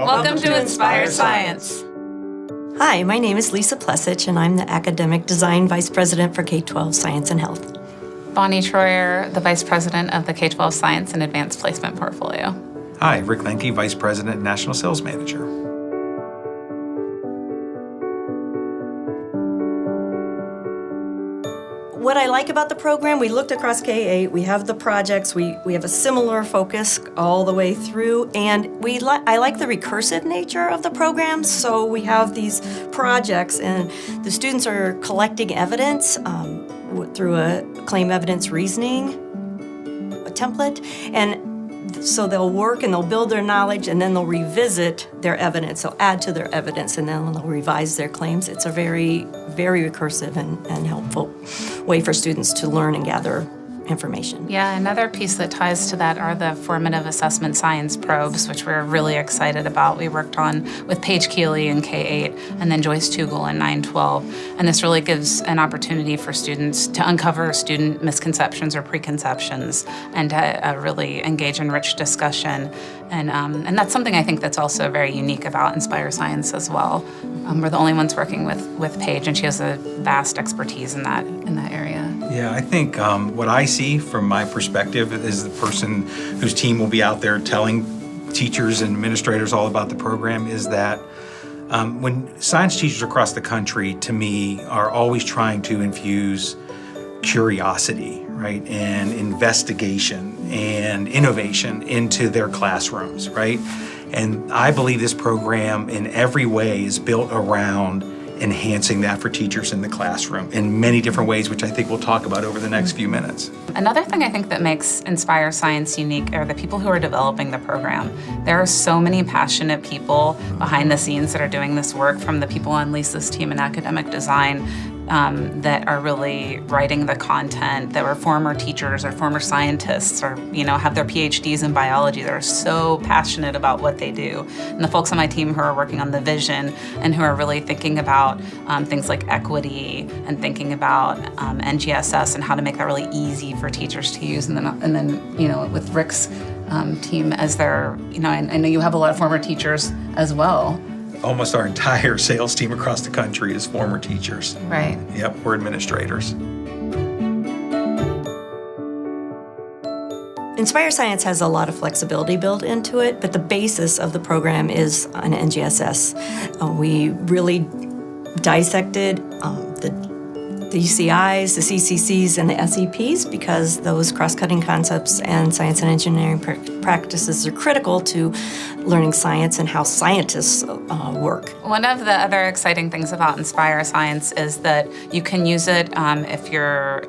Welcome to Inspire Science. Hi, my name is Lisa Plesich, and I'm the Academic Design Vice President for K-12 Science and Health. Bonnie Troyer, the Vice President of the K-12 Science and Advanced Placement Portfolio. Hi, Rick Lenke, Vice President and National Sales Manager. What I like about the program, we looked across K-8, we have the projects, we have a similar focus all the way through, and I like the recursive nature of the program. So we have these projects, and the students are collecting evidence through a claim evidence reasoning template, and so they'll work and they'll build their knowledge, and then they'll revisit their evidence. They'll add to their evidence, and then they'll revise their claims. It's a very, very recursive and helpful way for students to learn and gather information. Yeah, another piece that ties to that are the formative assessment science probes, which we're really excited about. We worked on with Paige Keeley in K-8 and then Joyce Tugel in 9-12. And this really gives an opportunity for students to uncover student misconceptions or preconceptions and to really engage in rich discussion. And that's something I think that's also very unique about Inspire Science as well. We're the only ones working with Paige, and she has a vast expertise in that area. Yeah, I think what I see from my perspective is the person whose team will be out there telling teachers and administrators all about the program is that when science teachers across the country, to me, are always trying to infuse curiosity, right, and investigation and innovation into their classrooms, right? And I believe this program in every way is built around enhancing that for teachers in the classroom in many different ways, which I think we'll talk about over the next few minutes. Another thing I think that makes Inspire Science unique are the people who are developing the program. There are so many passionate people behind the scenes that are doing this work, from the people on Lisa's team in academic design that are really writing the content, that were former teachers or former scientists, or have their PhDs in biology. They're so passionate about what they do. And the folks on my team who are working on the vision and who are really thinking about things like equity and thinking about NGSS and how to make that really easy for teachers to use. And then with Rick's team as their, I know you have a lot of former teachers as well. Almost our entire sales team across the country is former teachers. Right. Yep, we're administrators. Inspire Science has a lot of flexibility built into it, but the basis of the program is an NGSS. We really dissected the UCIs, the CCCs, and the SEPs because those cross-cutting concepts and science and engineering practices are critical to learning science and how scientists work. One of the other exciting things about Inspire Science is that you can use it if you're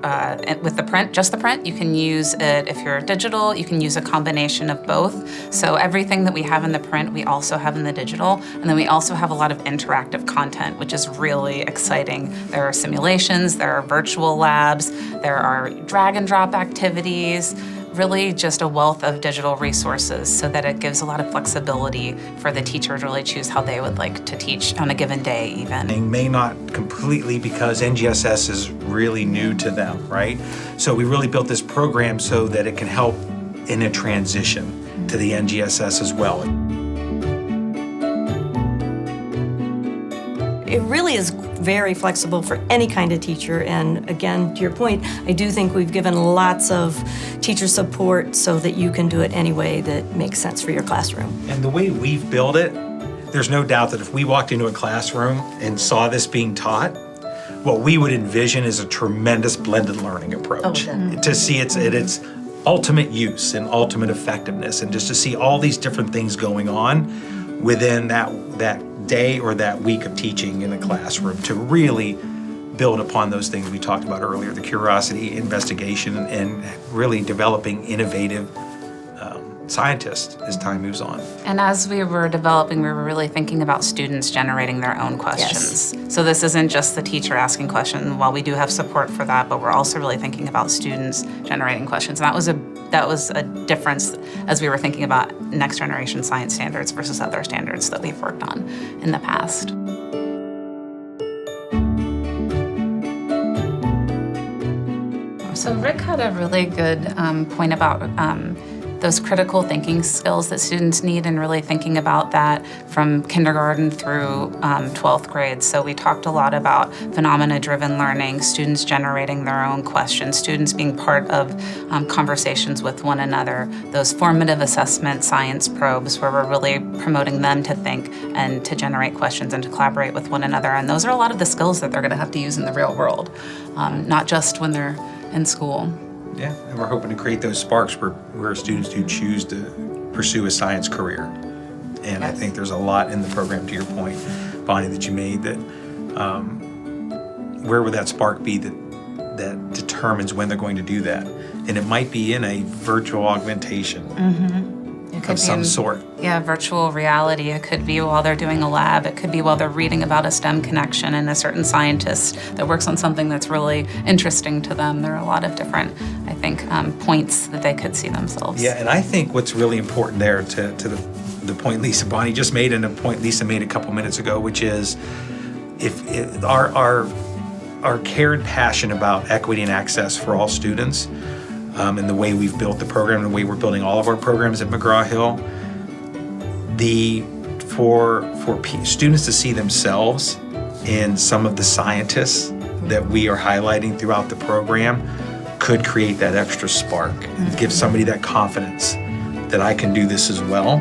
with the print, just the print. You can use it if you're digital. You can use a combination of both. So everything that we have in the print, we also have in the digital. And then we also have a lot of interactive content, which is really exciting. There are simulations, there are virtual labs, there are drag and drop activities, really just a wealth of digital resources so that it gives a lot of flexibility for the teacher to really choose how they would like to teach on a given day even. They may not completely because NGSS is really new to them, right? So we really built this program so that it can help in a transition to the NGSS as well. It really is very flexible for any kind of teacher, and again, to your point, I do think we've given lots of teacher support so that you can do it any way that makes sense for your classroom. And the way we've built it, there's no doubt that if we walked into a classroom and saw this being taught, what we would envision is a tremendous blended learning approach. To see its ultimate use and ultimate effectiveness, and just to see all these different things going on within that day or that week of teaching in a classroom, to really build upon those things we talked about earlier, the curiosity, investigation, and really developing innovative scientists as time moves on. And as we were developing, we were really thinking about students generating their own questions. Yes. So this isn't just the teacher asking questions. While we do have support for that, but we're also really thinking about students generating questions. And that was a difference as we were thinking about next generation science standards versus other standards that we've worked on in the past. So Rick had a really good point about those critical thinking skills that students need, and really thinking about that from kindergarten through 12th grade. So we talked a lot about phenomena-driven learning, students generating their own questions, students being part of conversations with one another, those formative assessment science probes where we're really promoting them to think and to generate questions and to collaborate with one another. And those are a lot of the skills that they're going to have to use in the real world, not just when they're in school. Yeah, and we're hoping to create those sparks where students do choose to pursue a science career. And I think there's a lot in the program, to your point, Bonnie, that you made, that where would that spark be that determines when they're going to do that? And it might be in a virtual augmentation of some sort. Yeah, virtual reality. It could be while they're doing a lab. It could be while they're reading about a STEM connection and a certain scientist that works on something that's really interesting to them. There are a lot of different, I think, points that they could see themselves. Yeah, and I think what's really important there to the point Bonnie just made, and a point Lisa made a couple minutes ago, which is if our care and passion about equity and access for all students, and the way we've built the program, and the way we're building all of our programs at McGraw-Hill, for students to see themselves in some of the scientists that we are highlighting throughout the program could create that extra spark and give somebody that confidence that I can do this as well.